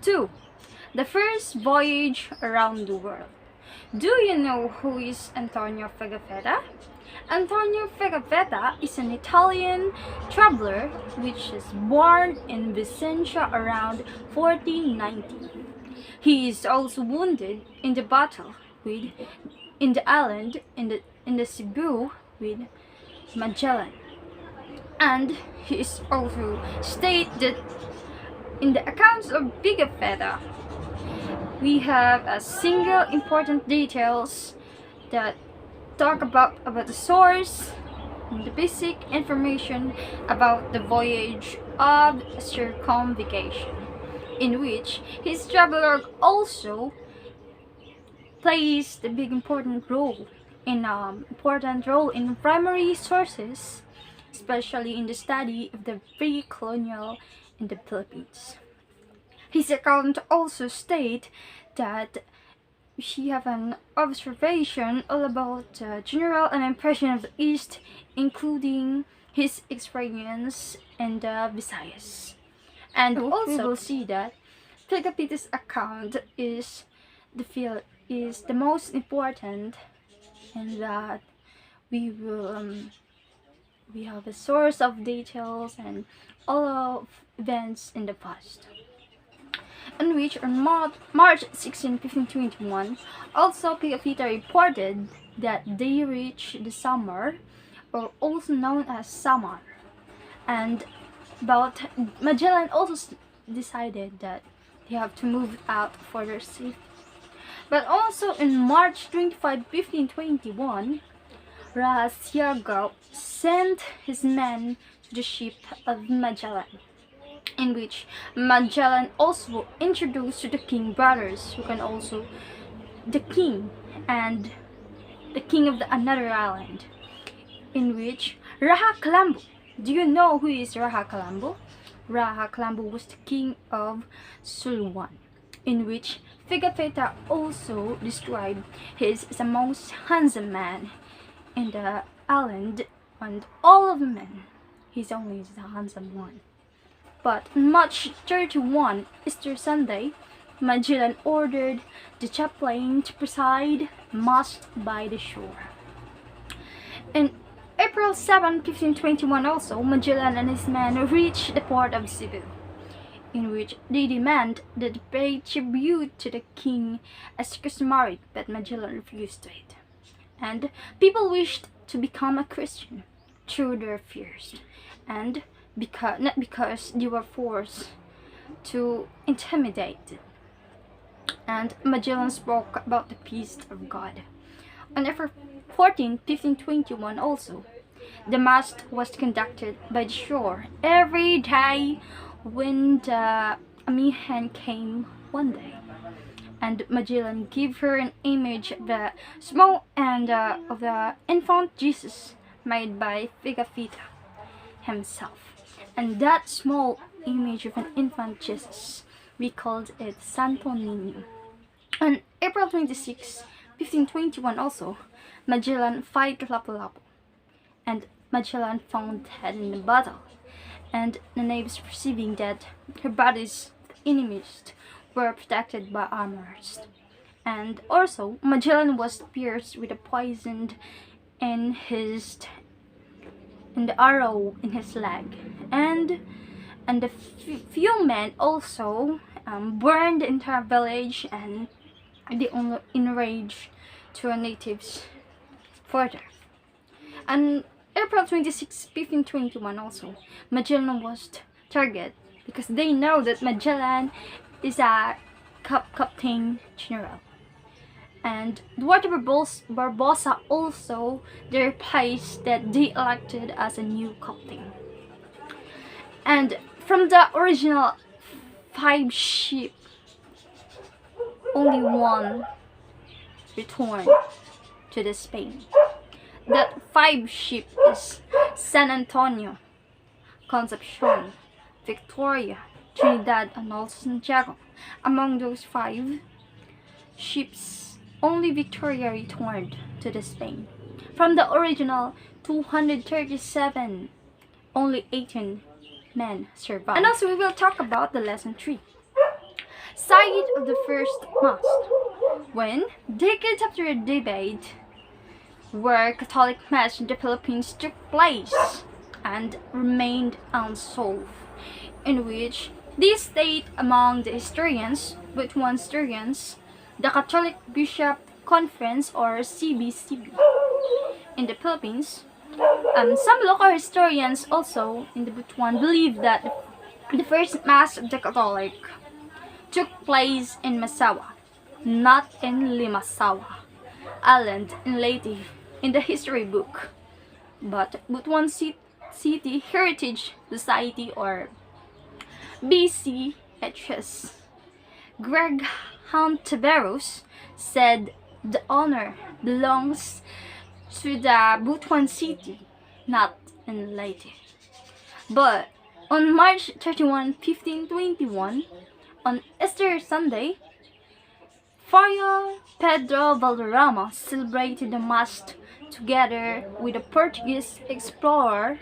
2. The first voyage around the world. Do you know who is Antonio Fagafetta? Antonio Fagafetta is an Italian traveler which is born in Vicenza around 1490. He is also wounded in the battle with in the island in the Cebu with Magellan. And he is also stated in the accounts of Pigafetta. We have a single important details that talk about the source and the basic information about the voyage of circumnavigation, in which his travelogue also plays the big important role in primary sources, especially in the study of the pre-colonial in the Philippines. His account also state that he have an observation all about general and impression of the East, including his experience in the Visayas. And also we will see that Pigapita's account is the most important, and that we have a source of details and all of events in the past. In which on March 16, 1521, also Pigafetta reported that they reached the Samar, or also known as Samar, and but Magellan also decided that they have to move out for their safety. But also in March 25, 1521, Rahasiaga sent his men to the ship of Magellan, in which Magellan also introduced to the king brothers, who can also the king and the king of another island, in which Raha Kalambu. Do you know who is Raha Kalambu? Raha Kalambu was the king of Suluan, in which Pigafetta also described his as the most handsome man in the island, and all of the men, he's only the handsome one. But on March 31, Easter Sunday, Magellan ordered the chaplain to preside Mass by the shore. In April 7, 1521 also, Magellan and his men reached the port of Cebu, in which they demand that they pay tribute to the king as customary, but Magellan refused to it. And people wished to become a Christian through their fears, and not because they were forced to intimidate. And Magellan spoke about the peace of God. On April 14, 1521 also, the Mass was conducted by the shore every day when the Amihan came one day. And Magellan gave her an image of the small and of the infant Jesus made by Pigafetta himself. And that small image of an infant Jesus, we called it Santo Niño. On April 26, 1521 also, Magellan fight Lapu-Lapu, and Magellan found dead in the battle, and the natives perceiving that her bodies, the enemies, were protected by armors. And also Magellan was pierced with a poison in the arrow in his leg, and the few men also burned the entire village, and they only enraged to natives further. And April 26, 1521 also, Magellan was targeted because they know that Magellan is a captain general. And Duarte Barbosa also the replaced that they elected as a new captain. And from the original 5 ships, only one returned to the Spain. That 5 ships is San Antonio, Concepcion, Victoria, Trinidad, and also Santiago. Among those 5 ships, only Victoria returned to the Spain. From the original 237, only 18 men survived. And also we will talk about the lesson 3. site of the first mosque, when, decades after a debate where Catholic Mass in the Philippines took place and remained unsolved, in which this state among the historians, but one historians, the Catholic Bishop Conference or CBCB in the Philippines. Some local historians also in the Butuan believe that the first Mass of the Catholic took place in Masawa, not in Limasawa, island in Leyte in the history book, but Butuan City Heritage Society or BCHS. Greg Hontiveros said the honor belongs to the Butuan City, not in Leyte. But on March 31, 1521, on Easter Sunday, Friar Pedro Valderrama celebrated the Mass together with the Portuguese explorer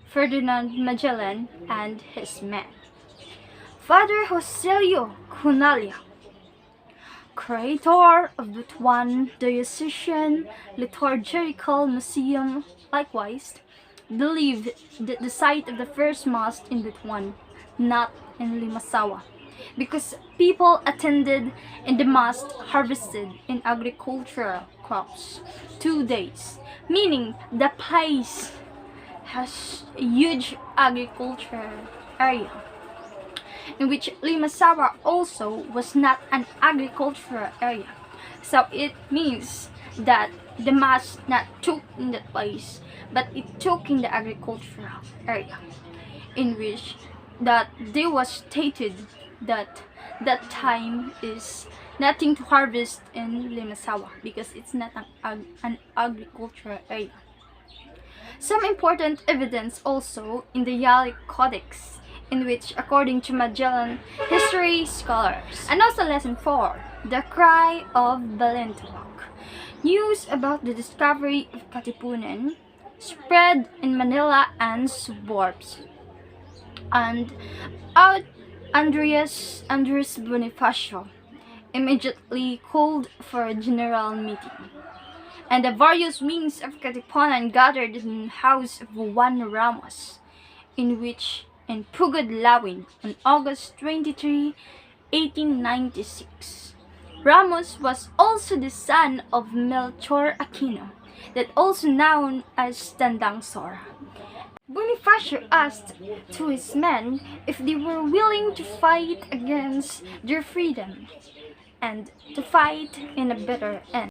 Ferdinand Magellan and his men. Father Joselio Cunalia, creator of the Butuan Diocesan Liturgical Museum, likewise believed that the site of the first mosque in Butuan, not in Limasawa, because people attended in the mosque harvested in agricultural crops 2 days, meaning the place has a huge agricultural area, in which Limasawa also was not an agricultural area. So it means that the mass not took in that place, but it took in the agricultural area, in which that there was stated that that time is nothing to harvest in Limasawa because it's not an agricultural area. Some important evidence also in the Yali Codex, in which, according to Magellan history scholars. And also lesson 4, the cry of Balintawak. News about the discovery of Katipunan spread in Manila and suburbs. And Andres Bonifacio immediately called for a general meeting. And the various wings of Katipunan gathered in the house of Juan Ramos, in Pugad Lawin on August 23, 1896. Ramos was also the son of Melchor Aquino, that also known as Tandang Sora. Bonifacio asked to his men if they were willing to fight against their freedom and to fight in a better end.